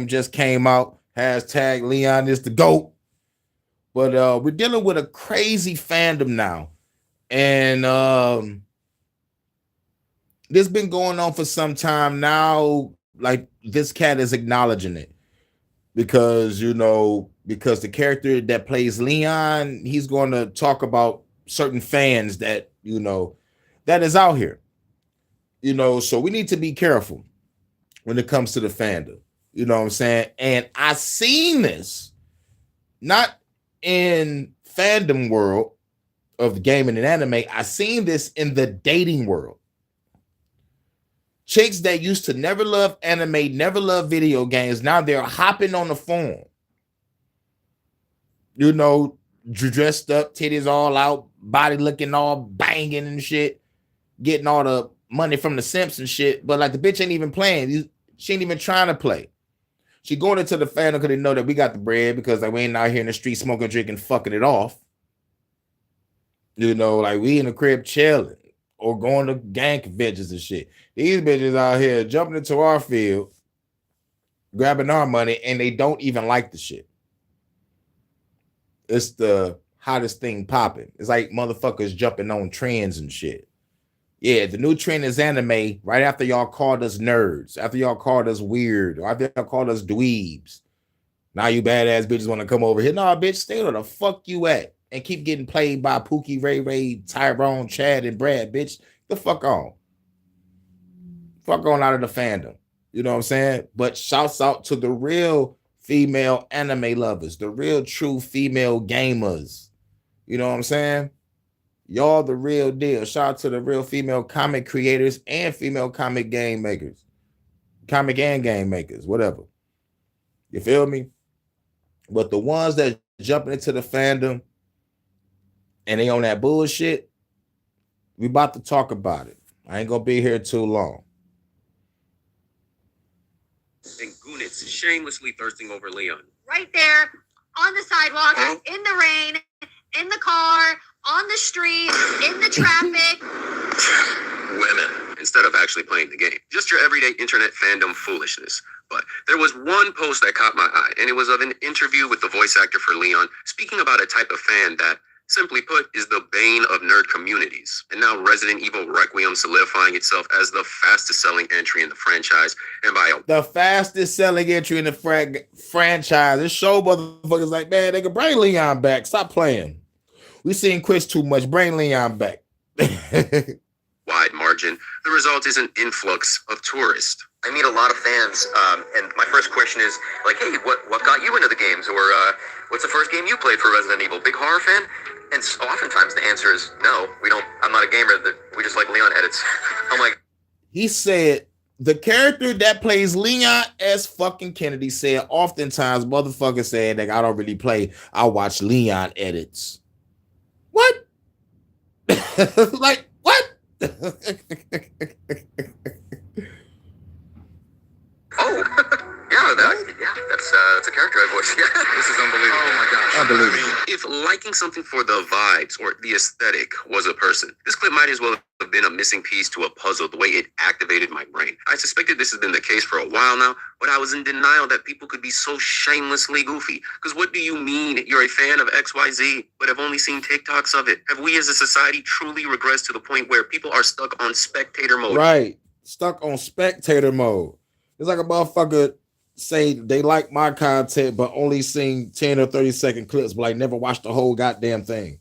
just came out. Hashtag Leon is the GOAT. But we're dealing with a crazy fandom now. And this been going on for some time now. Like this cat is acknowledging it because because the character that plays Leon, he's going to talk about certain fans that that is out here. So we need to be careful when it comes to the fandom. You know what I'm saying? And I seen this not in fandom world of gaming and anime. I seen this in the dating world. Chicks that used to never love anime, never love video games, now they're hopping on the phone. Dressed up, titties all out, body looking all banging and shit, getting all the money from the simps and shit. But like the bitch ain't even playing. She ain't even trying to play. She going into the fandom because they know that we got the bread because like we ain't out here in the street smoking, drinking, fucking it off. Like we in the crib chilling or going to gang conventions and shit. These bitches out here jumping into our field, grabbing our money, and they don't even like the shit. It's the hottest thing popping. It's like motherfuckers jumping on trends and shit. Yeah, the new trend is anime. Right after y'all called us nerds, after y'all called us weird, or after y'all called us dweebs. Now you badass bitches want to come over here. Nah, bitch, stay where the fuck you at and keep getting played by Pookie, Ray, Tyrone, Chad, and Brad, bitch. The fuck on. Fuck on out of the fandom. You know what I'm saying? But shouts out to the real female anime lovers, the real true female gamers. You know what I'm saying? Y'all the real deal. Shout out to the real female comic creators and female comic game makers. Comic and game makers, whatever. You feel me? But the ones that jumping into the fandom and they on that bullshit, we about to talk about it. I ain't gonna be here too long. And Goonitz shamelessly thirsting over Leon. Right there, on the sidewalk, in the rain, in the car, on the street, in the traffic. Women, instead of actually playing the game. Just your everyday internet fandom foolishness. But there was one post that caught my eye, and it was of an interview with the voice actor for Leon, speaking about a type of fan that, simply put, is the bane of nerd communities. And now Resident Evil Requiem solidifying itself as the fastest selling entry in the franchise. And by the fastest selling entry in the franchise. This show motherfuckers like, man, they can bring Leon back. Stop playing. We seen Chris too much. Bring Leon back. Wide margin. The result is an influx of tourists. I meet a lot of fans, and my first question is like, hey, what got you into the games? Or what's the first game you played for Resident Evil? Big horror fan? And so oftentimes the answer is no, we don't. I'm not a gamer. We just like Leon edits. I'm like, he said the character that plays Leon S. fucking Kennedy said oftentimes motherfuckers said that I don't really play. I watch Leon edits. What? Like what? oh, that's a character I voice. Yeah, this is unbelievable. Oh my gosh, unbelievable. If liking something for the vibes or the aesthetic was a person, this clip might as well have been a missing piece to a puzzle. The way it activated my brain. I suspected this has been the case for a while now, but I was in denial that people could be so shamelessly goofy. Because what do you mean you're a fan of XYZ, but have only seen TikToks of it? Have we as a society truly regressed to the point where people are stuck on spectator mode? Right, stuck on spectator mode. It's like a motherfucker say they like my content, but only seen 10 or 30-second clips, but like never watched the whole goddamn thing.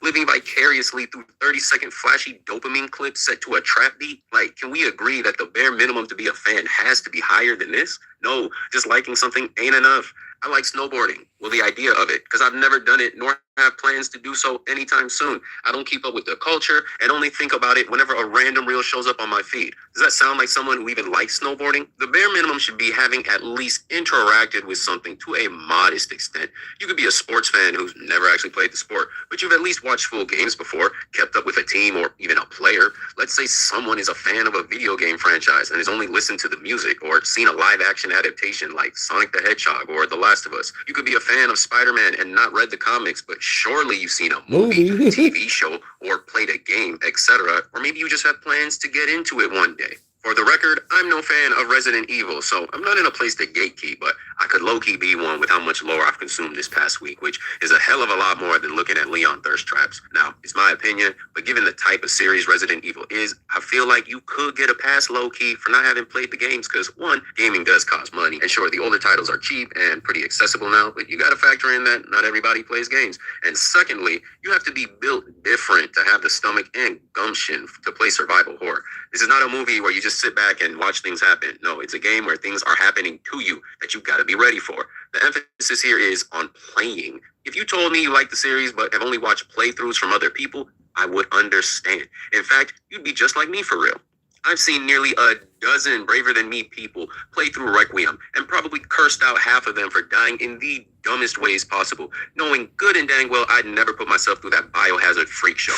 Living vicariously through 30-second flashy dopamine clips set to a trap beat? Like, can we agree that the bare minimum to be a fan has to be higher than this? No, just liking something ain't enough. I like snowboarding. Well, the idea of it, because I've never done it, nor have plans to do so anytime soon. I don't keep up with the culture and only think about it whenever a random reel shows up on my feed. Does that sound like someone who even likes snowboarding? The bare minimum should be having at least interacted with something to a modest extent. You could be a sports fan who's never actually played the sport, but you've at least watched full games before, kept up with a team or even a player. Let's say someone is a fan of a video game franchise and has only listened to the music or seen a live action adaptation like Sonic the Hedgehog or The Last of Us. You could be a fan of Spider-Man and not read the comics, but Surely you've seen a movie, TV show, or played a game, etc. Or maybe you just have plans to get into it one day. For the record, I'm no fan of Resident Evil, so I'm not in a place to gatekeep, but I could low-key be one with how much lore I've consumed this past week, which is a hell of a lot more than looking at Leon thirst traps. Now, it's my opinion, but given the type of series Resident Evil is, I feel like you could get a pass low-key for not having played the games, because one, gaming does cost money, and sure, the older titles are cheap and pretty accessible now, but you gotta factor in that not everybody plays games. And secondly, you have to be built different to have the stomach and gumption to play survival horror. This is not a movie where you just sit back and watch things happen. No, it's a game where things are happening to you that you got to be ready for. The emphasis here is on playing. If you told me you like the series but have only watched playthroughs from other people, I would understand. In fact, you'd be just like me for real. I've seen nearly a dozen braver than me people play through Requiem and probably cursed out half of them for dying in the dumbest ways possible, knowing good and dang well I'd never put myself through that biohazard freak show.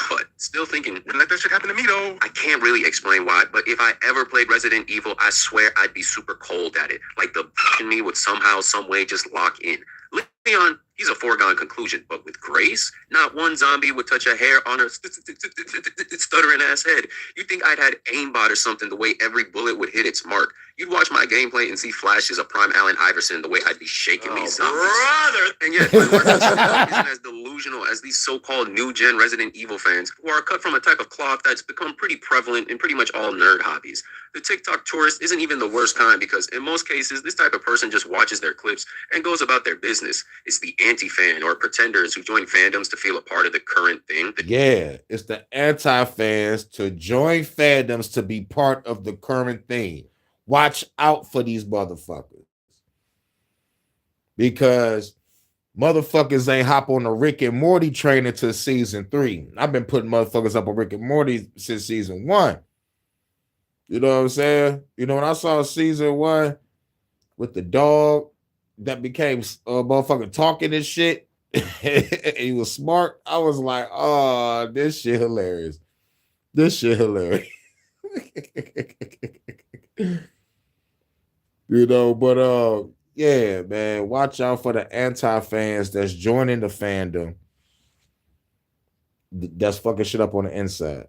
But still thinking, wouldn't let that shit happen to me though. I can't really explain why, but if I ever played Resident Evil, I swear I'd be super cold at it. Like the in me would somehow, some way just lock in. Leon, he's a foregone conclusion, but with Grace, not one zombie would touch a hair on her stuttering ass head. You think I'd had aimbot or something the way every bullet would hit its mark. You'd watch my gameplay and see flashes of prime Allen Iverson the way I'd be shaking these zombies. Brother! And yet, my work isn't as delusional as these so-called new-gen Resident Evil fans who are cut from a type of cloth that's become pretty prevalent in pretty much all nerd hobbies. The TikTok tourist isn't even the worst kind because in most cases, this type of person just watches their clips and goes about their business. It's the anti-fan or pretenders who join fandoms to feel a part of the current thing. Yeah, it's the anti-fans to join fandoms to be part of the current thing. Watch out for these motherfuckers. Because motherfuckers ain't hop on the Rick and Morty train until season 3. I've been putting motherfuckers up on Rick and Morty since season 1. You know what I'm saying? You know, when I saw season 1 with the dog that became motherfucker talking and shit, and he was smart, I was like, oh, this shit hilarious. This shit hilarious. You know, but yeah, man, watch out for the anti-fans that's joining the fandom that's fucking shit up on the inside.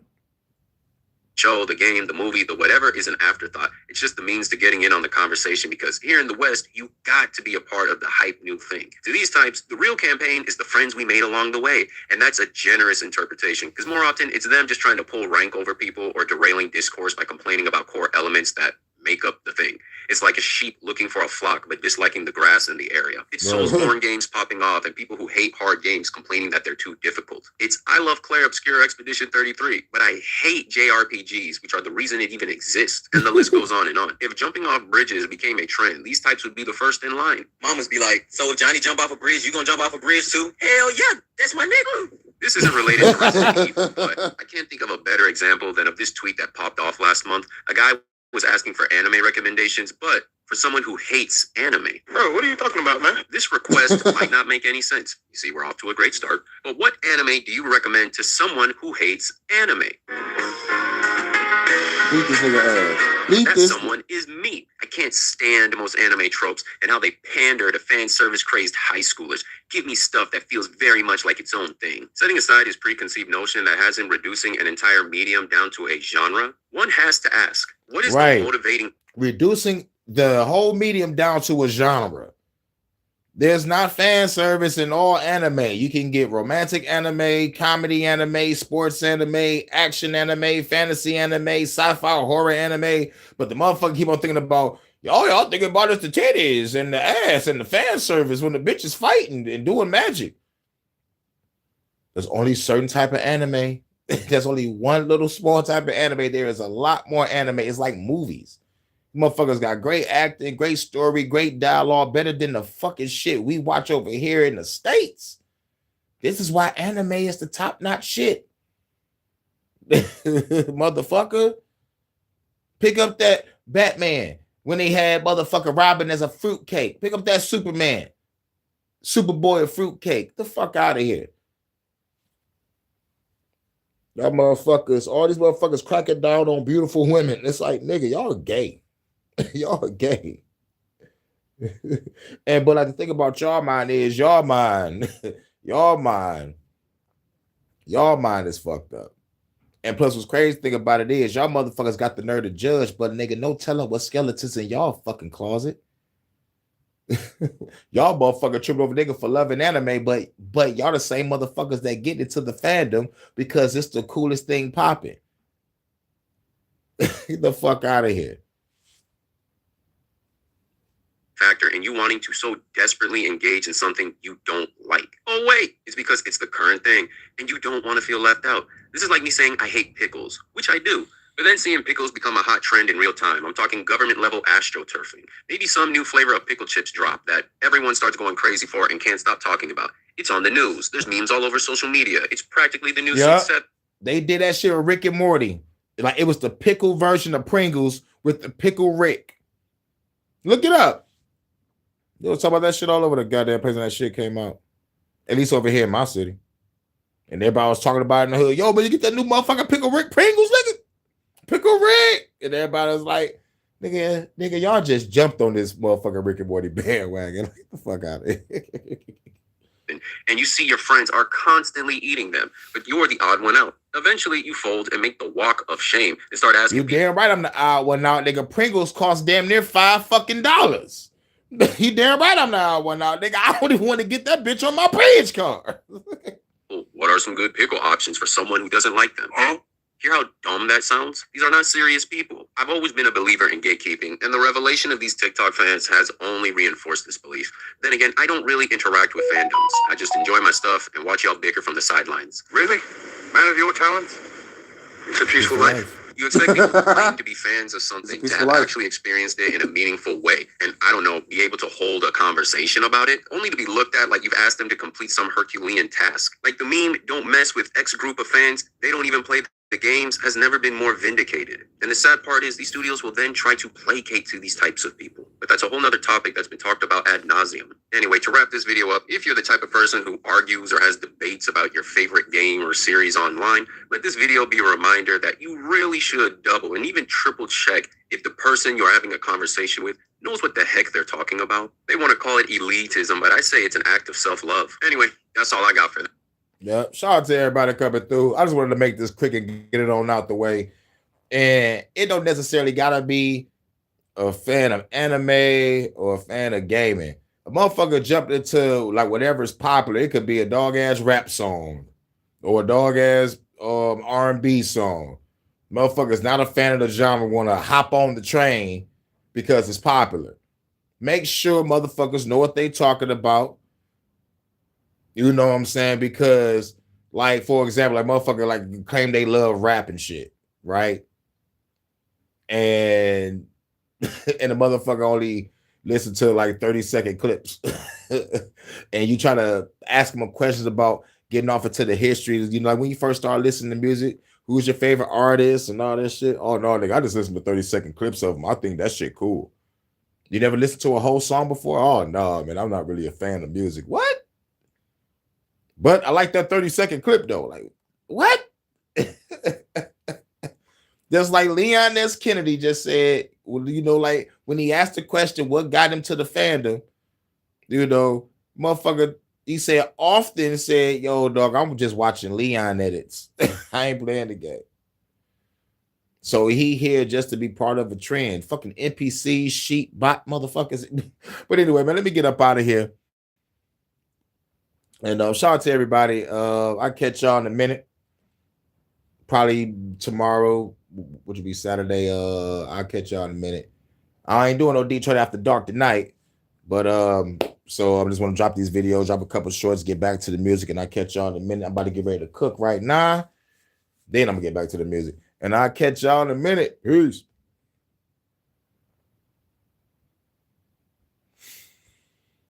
Show, the game, the movie, the whatever is an afterthought. It's just the means to getting in on the conversation because here in the West, you got to be a part of the hype new thing. To these types, the real campaign is the friends we made along the way. And that's a generous interpretation because more often it's them just trying to pull rank over people or derailing discourse by complaining about core elements that make up the thing. It's like a sheep looking for a flock but disliking the grass in the area. It's Soulsborne games popping off and people who hate hard games complaining that they're too difficult. It's I love Claire Obscure Expedition 33, but I hate JRPGs, which are the reason it even exists. And the list goes on and on. If jumping off bridges became a trend, these types would be the first in line. Mamas be like, so if Johnny jump off a bridge, you gonna jump off a bridge too? Hell yeah, that's my nigga. This isn't related to Resident Evil, but I can't think of a better example than of this tweet that popped off last month. A guy was asking for anime recommendations, but for someone who hates anime. Bro, what are you talking about, man? This request might not make any sense. You see, we're off to a great start. But what anime do you recommend to someone who hates anime? Beat this nigga ass. That someone is me. I can't stand most anime tropes and how they pander to fan service crazed high schoolers. Give me stuff that feels very much like its own thing. Setting aside his preconceived notion that has him reducing an entire medium down to a genre, one has to ask, what is the motivating? Reducing the whole medium down to a genre. There's not fan service in all anime. You can get romantic anime, comedy anime, sports anime, action anime, fantasy anime, sci-fi horror anime. But the motherfucker keep on thinking about, y'all thinking about is the titties and the ass and the fan service when the bitch is fighting and doing magic. There's only certain type of anime. There's only one little small type of anime. There is a lot more anime. It's like movies. Motherfuckers got great acting, great story, great dialogue, better than the fucking shit we watch over here in the States. This is why anime is the top-notch shit. Motherfucker. Pick up that Batman when they had motherfucker Robin as a fruitcake. Pick up that Superman. Superboy a fruitcake. The fuck out of here. Y'all motherfuckers, all these motherfuckers cracking down on beautiful women. It's like, nigga, y'all are gay. Y'all are gay. But like the thing about y'all mind is y'all mind Y'all mind is fucked up. And plus, what's crazy thing about it is y'all motherfuckers got the nerve to judge, but nigga, no telling what skeletons in y'all fucking closet. Y'all motherfucker tripping over nigga for loving anime, but y'all the same motherfuckers that get into the fandom because it's the coolest thing popping. Get the fuck out of here. Factor in you wanting to so desperately engage in something you don't like. Oh wait, it's because it's the current thing and you don't want to feel left out. This is like me saying I hate pickles, which I do, but then seeing pickles become a hot trend in real time. I'm talking government level astroturfing. Maybe some new flavor of pickle chips drop that everyone starts going crazy for and can't stop talking about. It's on the news. There's memes all over social media. It's practically the new set. They did that shit with Rick and Morty. Like it was the pickle version of Pringles with the pickle Rick. Look it up. They was talking about that shit all over the goddamn place when that shit came out. At least over here in my city. And everybody was talking about it in the hood. Yo, but you get that new motherfucking Pickle Rick Pringles, nigga. Pickle Rick. And everybody was like, nigga, y'all just jumped on this motherfucking Rick and Morty bandwagon. Get the fuck out of here. And you see your friends are constantly eating them, but you're the odd one out. Eventually, you fold and make the walk of shame and start asking you damn right I'm the odd one out, nigga. Pringles cost damn near $5. He damn right I'm the odd one out, nigga. I don't even want to get that bitch on my page card. What are some good pickle options for someone who doesn't like them? Huh? Hear how dumb that sounds? These are not serious people. I've always been a believer in gatekeeping, and the revelation of these TikTok fans has only reinforced this belief. Then again, I don't really interact with fandoms. I just enjoy my stuff and watch y'all bicker from the sidelines. Really? Man of your talents? It's a peaceful life. You expect people who claim to be fans of something to have actually experienced it in a meaningful way and, I don't know, be able to hold a conversation about it, only to be looked at like you've asked them to complete some Herculean task. Like the meme, don't mess with X group of fans, they don't even play the games, has never been more vindicated. And the sad part is these studios will then try to placate to these types of people. But that's a whole nother topic that's been talked about ad nauseum. Anyway, to wrap this video up, if you're the type of person who argues or has debates about your favorite game or series online, let this video be a reminder that you really should double and even triple check if the person you're having a conversation with knows what the heck they're talking about. They want to call it elitism, but I say it's an act of self-love. Anyway, that's all I got for that. Yeah, shout out to everybody coming through. I just wanted to make this quick and get it on out the way. And it don't necessarily gotta be a fan of anime or a fan of gaming. A motherfucker jumped into like whatever's popular. It could be a dog ass rap song or a dog ass R&B song. Motherfucker's not a fan of the genre, want to hop on the train because it's popular. Make sure motherfuckers know what they talking about. You know what I'm saying? Because, like, for example, like motherfucker like claim they love rap and shit, right? And and the motherfucker only listen to like 30-second clips. And you try to ask them questions about getting off into the history. You know, like when you first start listening to music, who's your favorite artist and all that shit? Oh no, nigga, I just listen to 30-second clips of them. I think that shit cool. You never listened to a whole song before? Oh no, man, I'm not really a fan of music. What? But I like that 30-second clip though. Like, what? Just like Leon S. Kennedy just said, well, you know, like when he asked the question, what got him to the fandom? You know, motherfucker, he often said, yo, dog, I'm just watching Leon edits. I ain't playing the game. So he here just to be part of a trend. Fucking NPC, sheep, bot motherfuckers. But anyway, man, let me get up out of here. And shout out to everybody. I'll catch y'all in a minute. Probably tomorrow, which will be Saturday. I'll catch y'all in a minute. I ain't doing no Detroit After Dark tonight. But so I just want to drop these videos, drop a couple shorts, get back to the music, and I'll catch y'all in a minute. I'm about to get ready to cook right now. Then I'm gonna get back to the music. And I'll catch y'all in a minute. Peace.